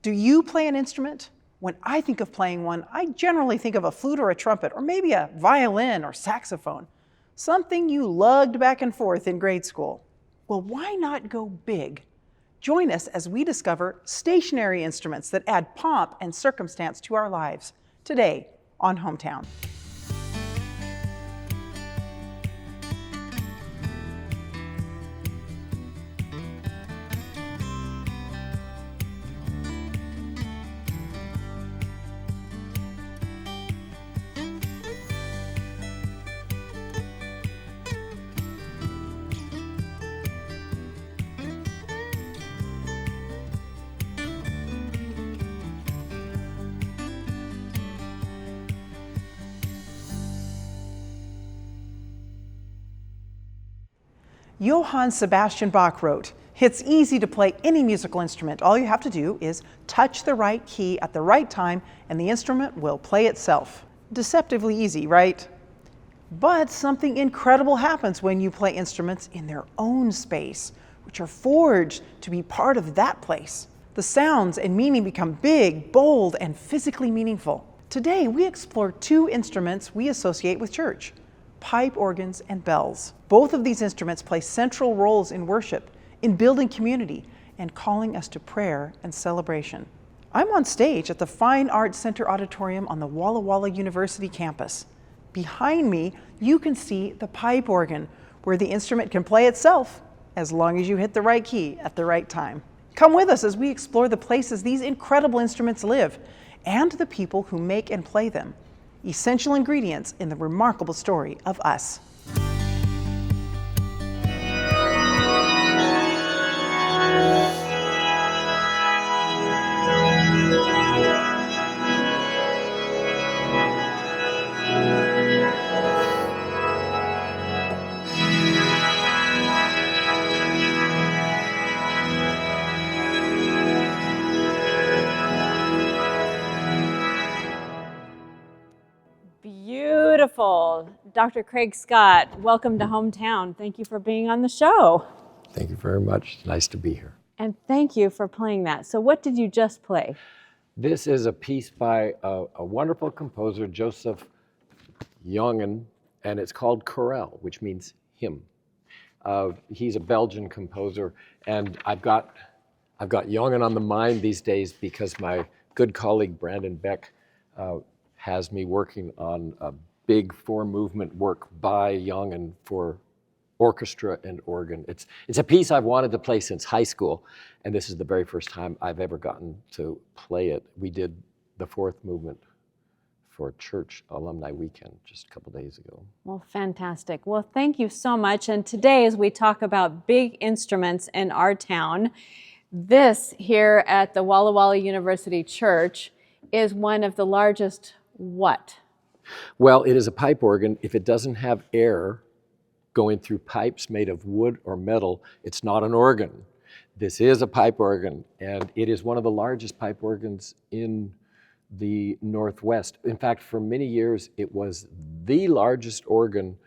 Do you play an instrument? When I think of playing one, I generally think of a flute or a trumpet, or maybe a violin or saxophone, something you lugged back and forth in grade school. Well, why not go big? Join us as we discover stationary instruments that add pomp and circumstance to our lives, today on Hometown. Johann Sebastian Bach wrote, "It's easy to play any musical instrument. All you have to do is touch the right key at the right time and the instrument will play itself." Deceptively easy, right? But something incredible happens when you play instruments in their own space, which are forged to be part of that place. The sounds and meaning become big, bold, and physically meaningful. Today, we explore two instruments we associate with church: pipe organs and bells. Both of these instruments play central roles in worship, in building community, and calling us to prayer and celebration. I'm on stage at the Fine Arts Center Auditorium on the Walla Walla University campus. Behind me, you can see the pipe organ, where the instrument can play itself as long as you hit the right key at the right time. Come with us as we explore the places these incredible instruments live and the people who make and play them. Essential ingredients in the remarkable story of us. Beautiful. Dr. Kraig Scott, welcome to Hometown. Thank you for being on the show. Thank you very much. Nice to be here. And thank you for playing that. So what did you just play? This is a piece by a wonderful composer, Joseph Jongen, and it's called Chorale, which means hymn. He's a Belgian composer, and I've got Jongen on the mind these days because my good colleague Brandon Beck has me working on a big four-movement work by Jongen for orchestra and organ. It's a piece I've wanted to play since high school, and this is the very first time I've ever gotten to play it. We did the fourth movement for church alumni weekend just a couple days ago. Well, fantastic. Well, thank you so much. And today, as we talk about big instruments in our town, this here at the Walla Walla University Church is one of the largest what? Well, it is a pipe organ. If it doesn't have air going through pipes made of wood or metal, it's not an organ. This is a pipe organ, and it is one of the largest pipe organs in the Northwest. In fact, for many years, it was the largest organ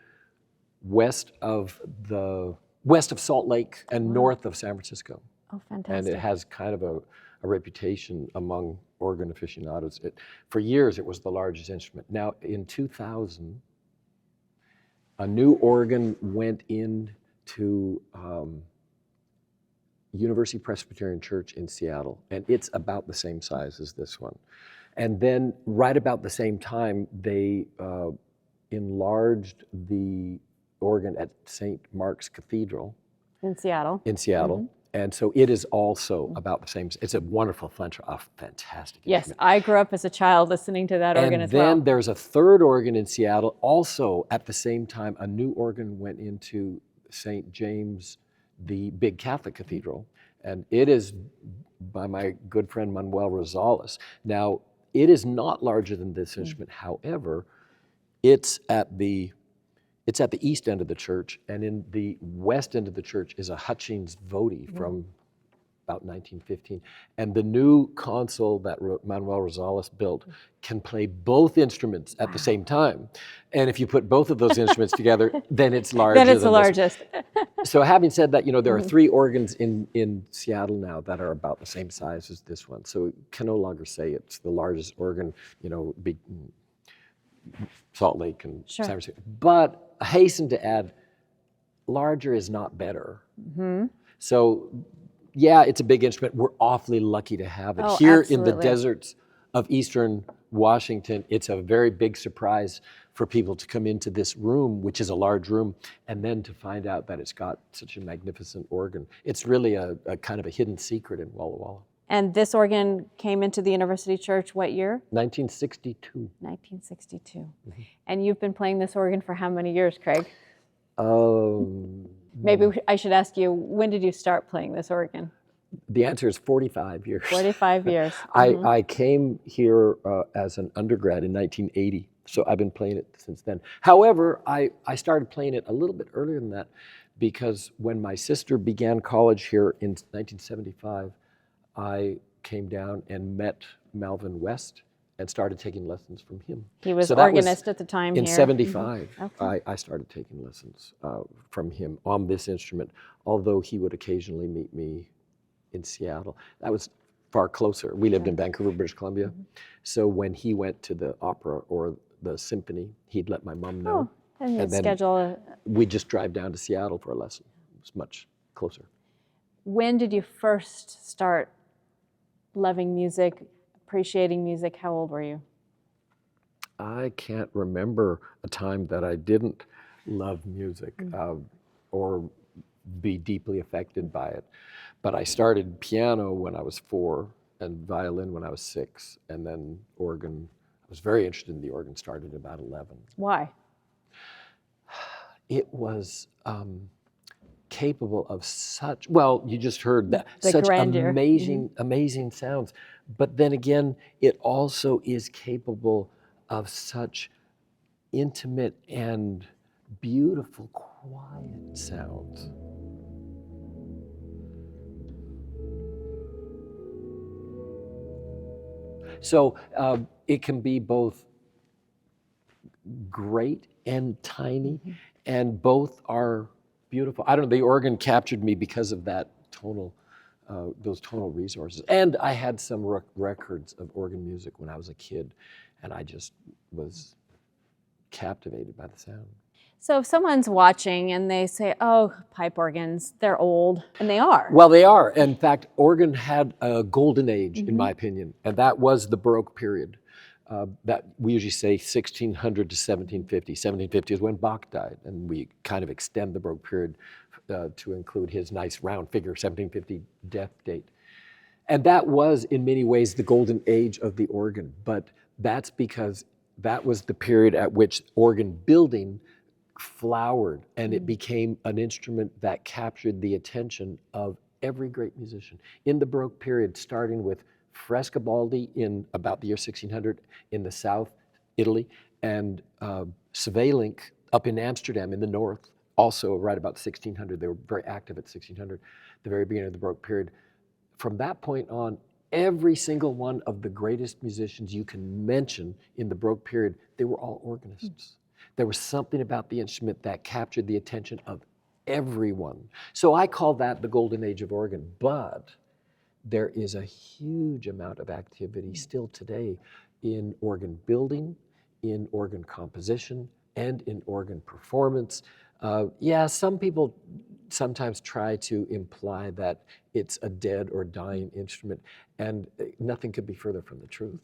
west of Salt Lake and north of San Francisco. Oh, fantastic. And it has kind of a reputation among organ aficionados. For years, it was the largest instrument. Now, in 2000, a new organ went into University Presbyterian Church in Seattle, and it's about the same size as this one. And then right about the same time, they enlarged the organ at St. Mark's Cathedral. In Seattle. Mm-hmm. And so it is also about the same. It's a wonderful, fantastic Yes, instrument. I grew up as a child listening to that organ as well. And then there's a third organ in Seattle. Also, at the same time, a new organ went into St. James, the big Catholic cathedral. And it is by my good friend Manuel Rosales. Now, it is not larger than this instrument. However, it's at the east end of the church, and in the west end of the church is a Hutchings Voti from about 1915. And the new console that Manuel Rosales built can play both instruments at the same time. And if you put both of those instruments together, then it's larger Then it's the than this. largest. So having said that, there are 3 organs in Seattle now that are about the same size as this one. So we can no longer say it's the largest organ, Salt Lake and Sure. San Francisco. But I hasten to add, larger is not better. So yeah, it's a big instrument. We're awfully lucky to have it. Oh, Here in the absolutely. deserts of eastern Washington, it's a very big surprise for people to come into this room, which is a large room, and then to find out that it's got such a magnificent organ. It's really a kind of a hidden secret in Walla Walla. And this organ came into the University Church what year? 1962. 1962. And you've been playing this organ for how many years, Kraig? Maybe I should ask you, when did you start playing this organ? The answer is 45 years. 45 years. I came here as an undergrad in 1980, so I've been playing it since then. However, I started playing it a little bit earlier than that, because when my sister began college here in 1975, I came down and met Malvin West and started taking lessons from him. He was So that organist at the time in here. 75, Okay. I started taking lessons from him on this instrument, although he would occasionally meet me in Seattle. That was far closer. We lived in Vancouver, British Columbia. So when he went to the opera or the symphony, he'd let my mom know. And you'd then schedule a... we'd just drive down to Seattle for a lesson. It was much closer. When did you first start loving music, appreciating music? How old were you? I can't remember a time that I didn't love music or be deeply affected by it. But I started piano when I was 4 and violin when I was 6, and then organ. I was very interested in the organ, started at about 11. Why? It was capable of such, well, you just heard that, The such grandeur. amazing sounds. But then again, it also is capable of such intimate and beautiful, quiet sounds. So it can be both great and tiny, and both are beautiful. I don't know, the organ captured me because of that tonal, those tonal resources. And I had some records of organ music when I was a kid, and I just was captivated by the sound. So if someone's watching and they say, oh, pipe organs, they're old, and they are. Well, they are. In fact, organ had a golden age, in my opinion, and that was the Baroque period. That we usually say 1600 to 1750. 1750 is when Bach died, and we kind of extend the Baroque period to include his nice round figure, 1750 death date. And that was, in many ways, the golden age of the organ, but that's because that was the period at which organ building flowered, and it became an instrument that captured the attention of every great musician. In the Baroque period, starting with Frescobaldi in about the year 1600 in the south, Italy, and Sweelinck up in Amsterdam in the north, also right about 1600. They were very active at 1600, the very beginning of the Baroque period. From that point on, every single one of the greatest musicians you can mention in the Baroque period, they were all organists. There was something about the instrument that captured the attention of everyone. So I call that the golden age of organ, but there is a huge amount of activity still today in organ building, in organ composition, and in organ performance. Yeah, some people sometimes try to imply that it's a dead or dying instrument, and nothing could be further from the truth.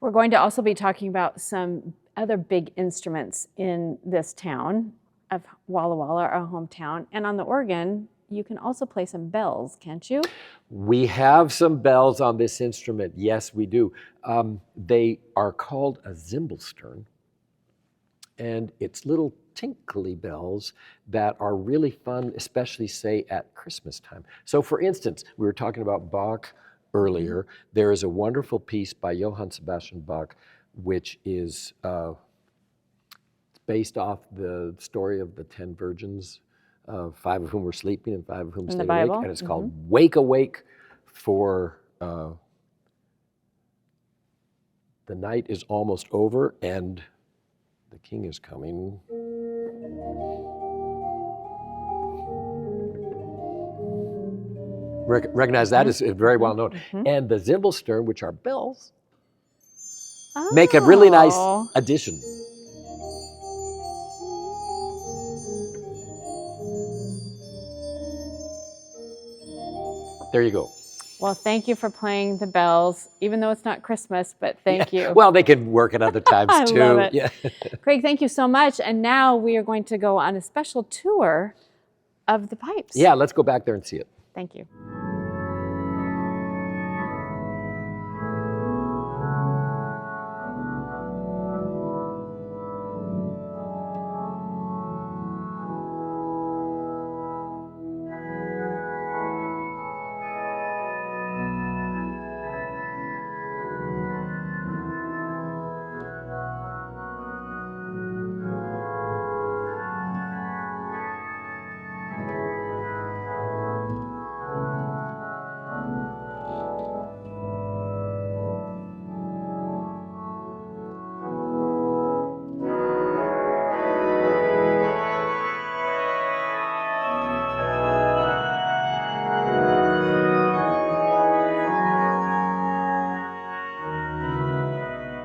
We're going to also be talking about some other big instruments in this town of Walla Walla, our hometown. And on the organ, you can also play some bells, can't you? We have some bells on this instrument. Yes, we do. They are called a zimbalstern, and it's little tinkly bells that are really fun, especially, say, at Christmas time. So, for instance, we were talking about Bach earlier. There is a wonderful piece by Johann Sebastian Bach, which is based off the story of the 10 virgins, 5 of whom were sleeping and 5 of whom stayed awake. And it's called Wake Awake, for the night is almost over and the king is coming. Recognize that is very well known. And the Zimbelstern, which are bells, make a really nice addition. There you go. Well, thank you for playing the bells, even though it's not Christmas, but thank you. Well, they can work at other times too. I love it. Yeah. Kraig, thank you so much. And now we are going to go on a special tour of the pipes. Yeah, let's go back there and see it. Thank you.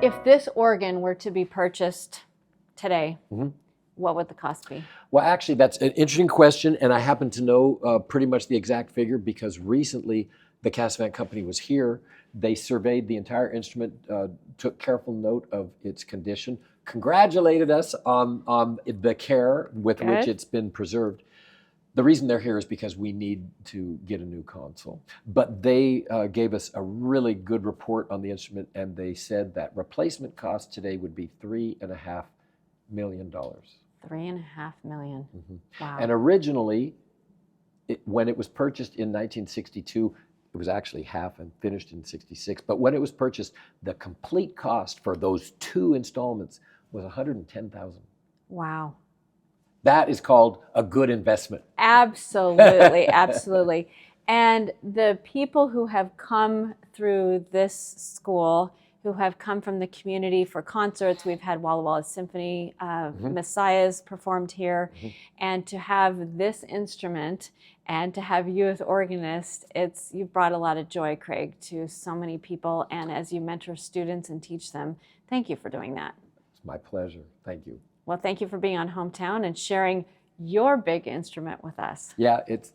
If this organ were to be purchased today, what would the cost be? Well, actually, that's an interesting question, and I happen to know pretty much the exact figure because recently the Cassavant Company was here. They surveyed the entire instrument, took careful note of its condition, congratulated us on the care with which it's been preserved. The reason they're here is because we need to get a new console. But they gave us a really good report on the instrument, and they said that replacement cost today would be $3.5 million. $3.5 million. Wow. And originally, when it was purchased in 1962, it was actually half and finished in 66. But when it was purchased, the complete cost for those 2 installments was $110,000. Wow. That is called a good investment. Absolutely, absolutely. And the people who have come through this school, who have come from the community for concerts, we've had Walla Walla Symphony, Messiahs performed here, and to have this instrument and to have you as organist, you've brought a lot of joy, Kraig, to so many people. And as you mentor students and teach them, thank you for doing that. It's my pleasure. Thank you. Well, thank you for being on Hometown and sharing your big instrument with us. Yeah, it's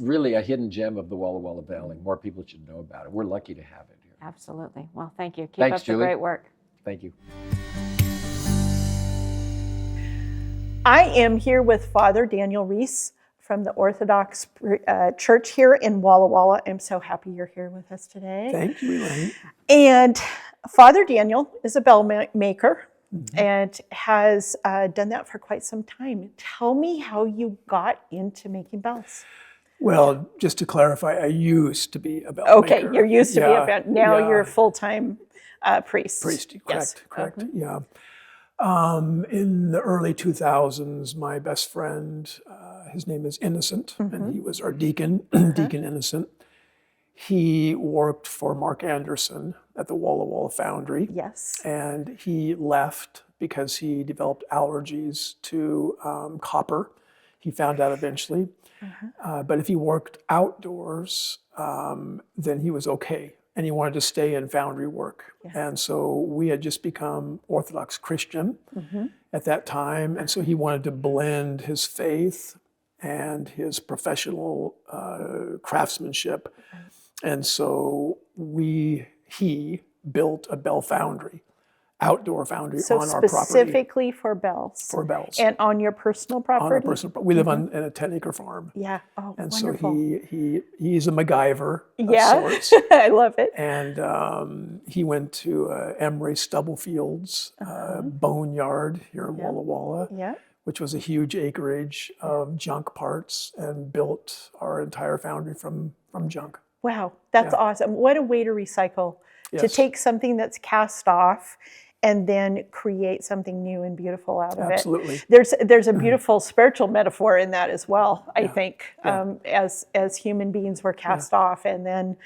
really a hidden gem of the Walla Walla Valley. More people should know about it. We're lucky to have it here. Absolutely. Well, thank you. Keep Thanks, up Julie. the great work. Thank you. I am here with Father Daniel Reese from the Orthodox Church here in Walla Walla. I'm so happy you're here with us today. Thank you, Elaine. And Father Daniel is a bell maker. And has done that for quite some time. Tell me how you got into making bells. Well, just to clarify, I used to be a bell Okay, maker. you're used to be a bell. Now yeah. you're a full-time priest. Priest, Yes. correct, yeah. In the early 2000s, my best friend, his name is Innocent, and he was our deacon, Deacon Innocent. He worked for Mark Anderson at the Walla Walla Foundry. Yes. And he left because he developed allergies to copper. He found out eventually. But if he worked outdoors, then he was okay. And he wanted to stay in foundry work. Yeah. And so we had just become Orthodox Christian at that time. And so he wanted to blend his faith and his professional craftsmanship. And so he built a bell foundry, outdoor foundry on our property. Specifically for bells. For bells. And on your personal property? On our personal property. We live on a 10-acre farm. Yeah. Oh, and wonderful. so he's a MacGyver of sorts. I love it. And he went to Emery Stubblefields boneyard here in Walla Walla, which was a huge acreage of junk parts, and built our entire foundry from junk. Wow, that's awesome. What a way to recycle, to Yes. take something that's cast off and then create something new and beautiful out of Absolutely. it. There's a beautiful spiritual metaphor in that as well, I think, Yeah. as human beings were cast off, and then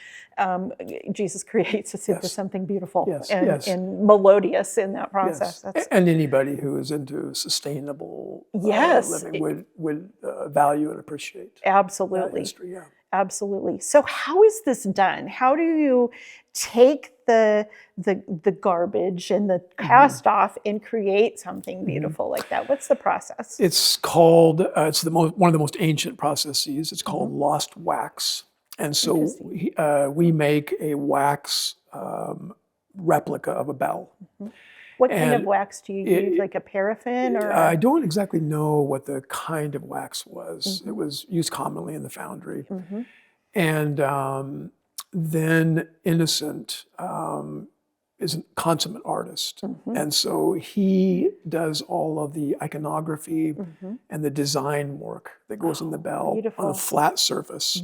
Jesus creates us into Yes. something beautiful Yes, and, yes. and melodious in that process. Yes. And anybody who is into sustainable Yes. living would value and appreciate that Absolutely. history. Yeah. Absolutely. So how is this done? How do you take the garbage and the cast off and create something beautiful like that? What's the process? It's called, it's one of the most ancient processes. It's called lost wax. And so we make a wax replica of a bell. What kind of And wax do you use? Like a paraffin or? I don't exactly know what the kind of wax was. It was used commonly in the foundry. And then Innocent is a consummate artist. And so he does all of the iconography and the design work that goes in the bell on a flat surface.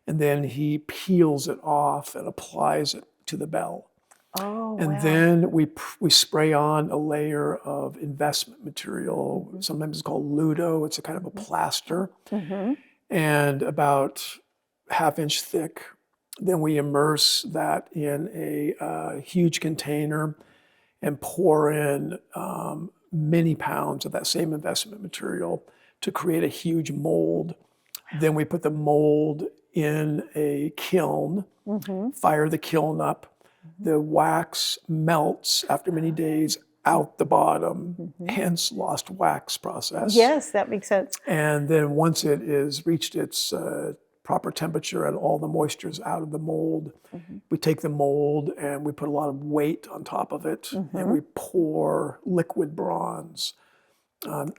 And then he peels it off and applies it to the bell. Oh, And wow. then we spray on a layer of investment material. Sometimes it's called ludo. It's a kind of a plaster. And about half-inch thick. Then we immerse that in a huge container and pour in many pounds of that same investment material to create a huge mold. Then we put the mold in a kiln, fire the kiln up. The wax melts after many days out the bottom, hence lost wax process. Yes, that makes sense. And then once it is reached its proper temperature and all the moisture is out of the mold, we take the mold and we put a lot of weight on top of it, and we pour liquid bronze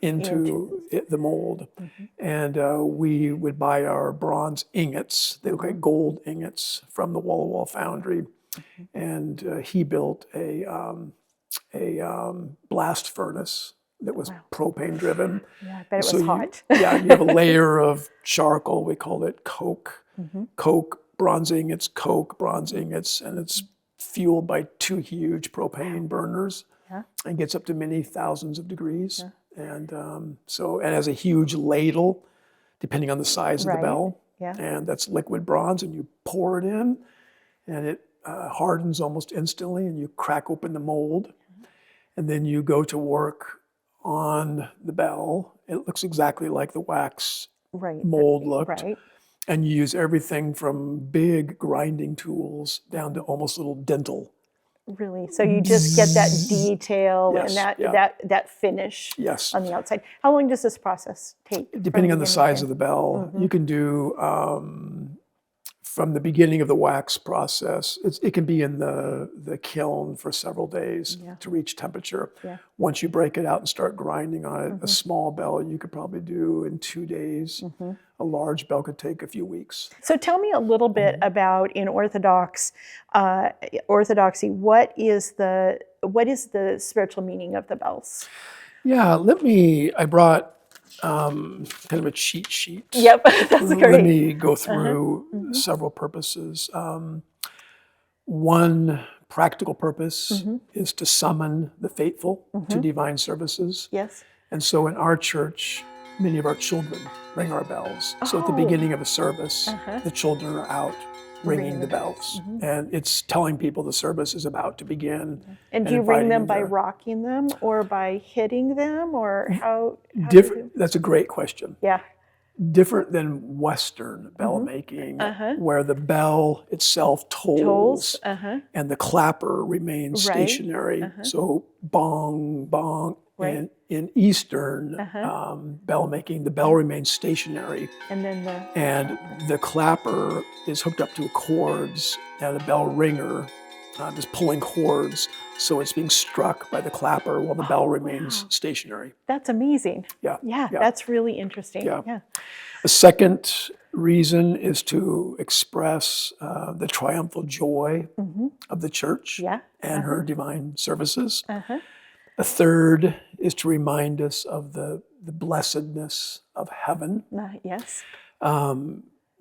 into the mold. And we would buy our bronze ingots. They look like gold ingots from the Walla Walla foundry. And he built a blast furnace that was propane driven. Yeah, I bet it was hot. You have a layer of charcoal. We called it coke. Coke, bronze ingots, coke, bronze ingots, and it's fueled by two huge propane burners and gets up to many thousands of degrees. And and has a huge ladle, depending on the size of the bell. And that's liquid bronze, and you pour it in, and it hardens almost instantly, and you crack open the mold, and then you go to work on the bell. It looks exactly like the wax mold looked. And you use everything from big grinding tools down to almost little dental. Really? So you just get that detail and that finish on the outside. How long does this process take? Depending on the size of the bell, you can do from the beginning of the wax process. It can be in the kiln for several days to reach temperature. Once you break it out and start grinding on it, a small bell you could probably do in 2 days. A large bell could take a few weeks. So tell me a little bit about in Orthodoxy. What is the spiritual meaning of the bells? Yeah, I brought kind of a cheat sheet. Yep, that's great. Let me go through several purposes. One practical purpose is to summon the faithful to divine services. Yes. And so in our church, many of our children ring our bells. So at the beginning of a service, the children are out ringing the bells. And it's telling people the service is about to begin. And do you ring them by rocking them or by hitting them, or how different? That's a great question. Yeah. Different than Western bell making, where the bell itself tolls and the clapper remains stationary. So bong, bong. And in Eastern bell making, the bell remains stationary. And then the clapper is hooked up to cords, and the bell ringer is pulling cords. So it's being struck by the clapper while the bell remains stationary. That's amazing. Yeah. That's really interesting. Yeah. A second reason is to express the triumphal joy of the church and her divine services. A third is to remind us of the blessedness of heaven. Yes.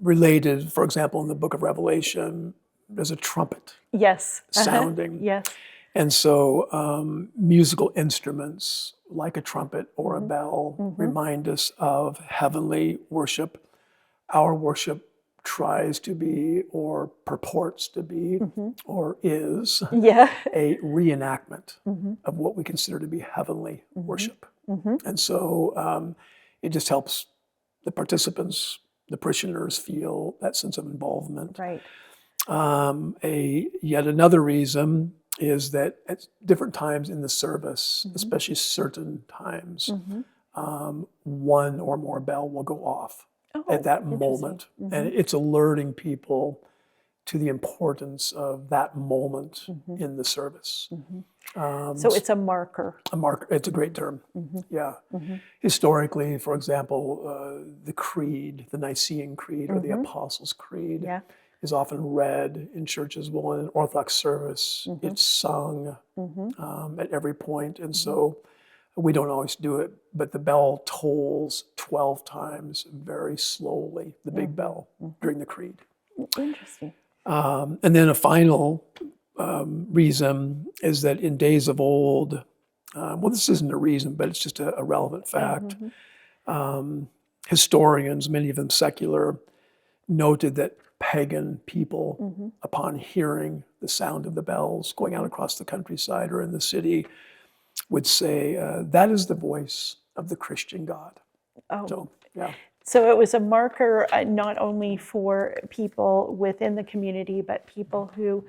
Related, for example, in the book of Revelation, there's a trumpet yes. sounding. Yes. And so musical instruments like a trumpet or a bell remind us of heavenly worship. Our worship tries to be, or purports to be, or is Yeah. a reenactment of what we consider to be heavenly worship. And so it just helps the participants, the parishioners, feel that sense of involvement. Right. Yet another reason is that at different times in the service, especially certain times, one or more bell will go off at that moment. And it's alerting people to the importance of that moment in the service. So it's a marker. A marker, it's a great term. Yeah. Historically, for example, the creed, the Nicene Creed or the Apostles' Creed, Yeah. is often read in churches. Well, in an Orthodox service, it's sung at every point. And so we don't always do it, but the bell tolls 12 times very slowly, the big bell, during the creed. Interesting. And then a final reason is that in days of old, well, this isn't a reason, but it's just a relevant fact. Historians, many of them secular, noted that pagan people, upon hearing the sound of the bells going out across the countryside or in the city, would say, that is the voice of the Christian God. Oh. So, yeah. So it was a marker not only for people within the community, but people who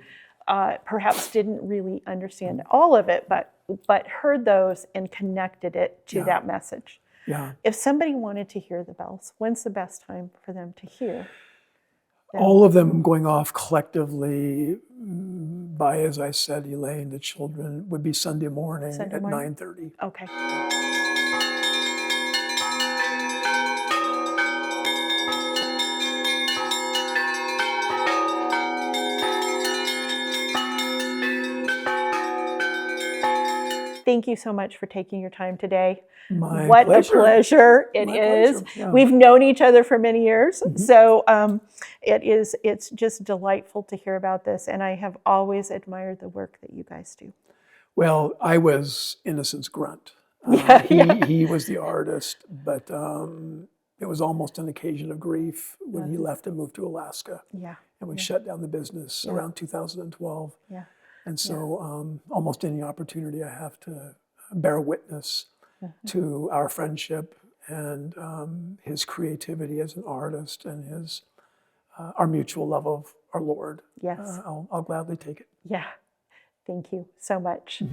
perhaps didn't really understand all of it, but heard those and connected it to that message. Yeah. If somebody wanted to hear the bells, when's the best time for them to hear? All of them going off collectively by, as I said, Elaine, the children, would be Sunday morning at 9:30. Okay. Thank you so much for taking your time today. What pleasure. a pleasure it My is. pleasure, yeah. We've known each other for many years, so it's just delightful to hear about this, and I have always admired the work that you guys do. Well, I was Innocent's grunt. He was the artist, but it was almost an occasion of grief when he left and moved to Alaska. Yeah. And we shut down the business around 2012. Yeah. And so almost any opportunity I have to bear witness to our friendship and his creativity as an artist and his our mutual love of our Lord, Yes. I'll gladly take it. Yeah. Thank you so much.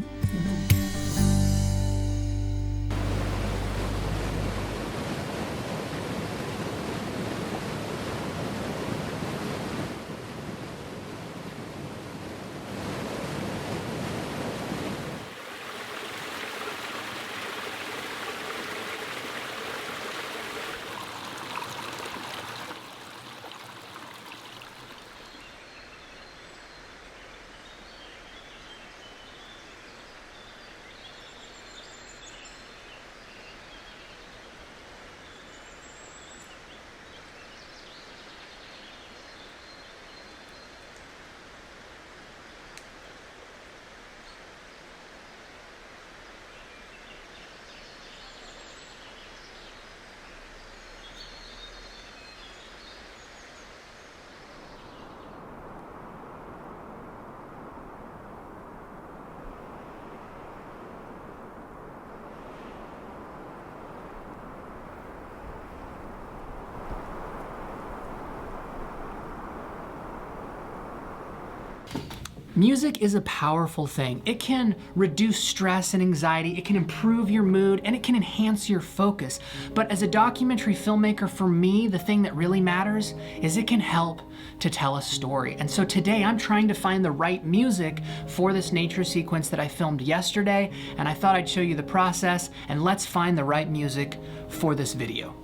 Music is a powerful thing. It can reduce stress and anxiety, it can improve your mood, and it can enhance your focus. But as a documentary filmmaker, for me, the thing that really matters is it can help to tell a story. And so today I'm trying to find the right music for this nature sequence that I filmed yesterday, and I thought I'd show you the process, and let's find the right music for this video.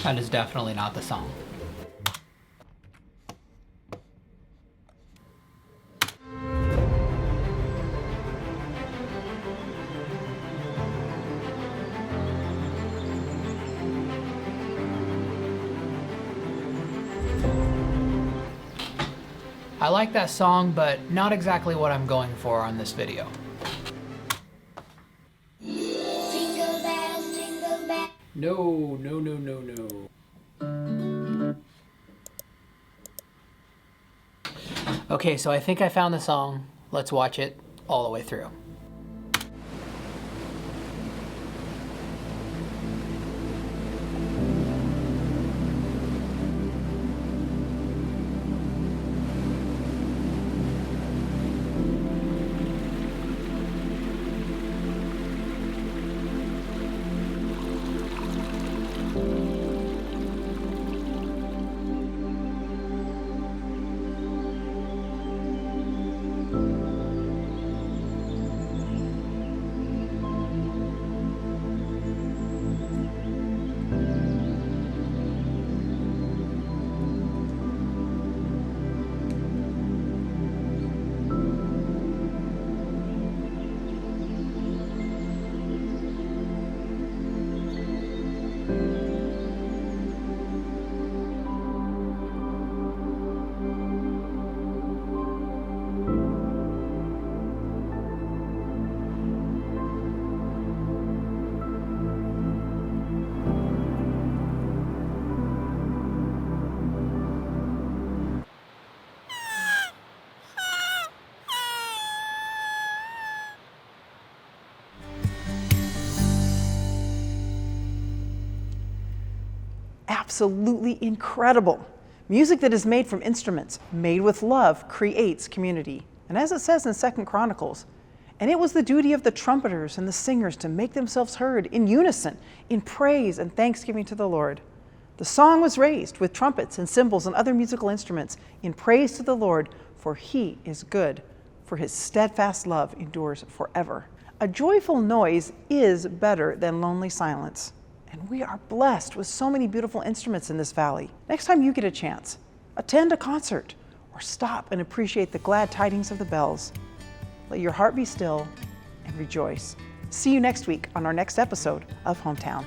That is definitely not the song. I like that song, but not exactly what I'm going for on this video. Jingle bells, jingle bells. No, no, no, no, no. Okay, so I think I found the song. Let's watch it all the way through. Absolutely incredible. Music that is made from instruments, made with love, creates community. And as it says in 2 Chronicles, and it was the duty of the trumpeters and the singers to make themselves heard in unison, in praise and thanksgiving to the Lord. The song was raised with trumpets and cymbals and other musical instruments in praise to the Lord, for he is good, for his steadfast love endures forever. A joyful noise is better than lonely silence. And we are blessed with so many beautiful instruments in this valley. Next time you get a chance, attend a concert or stop and appreciate the glad tidings of the bells. Let your heart be still and rejoice. See you next week on our next episode of Hometown.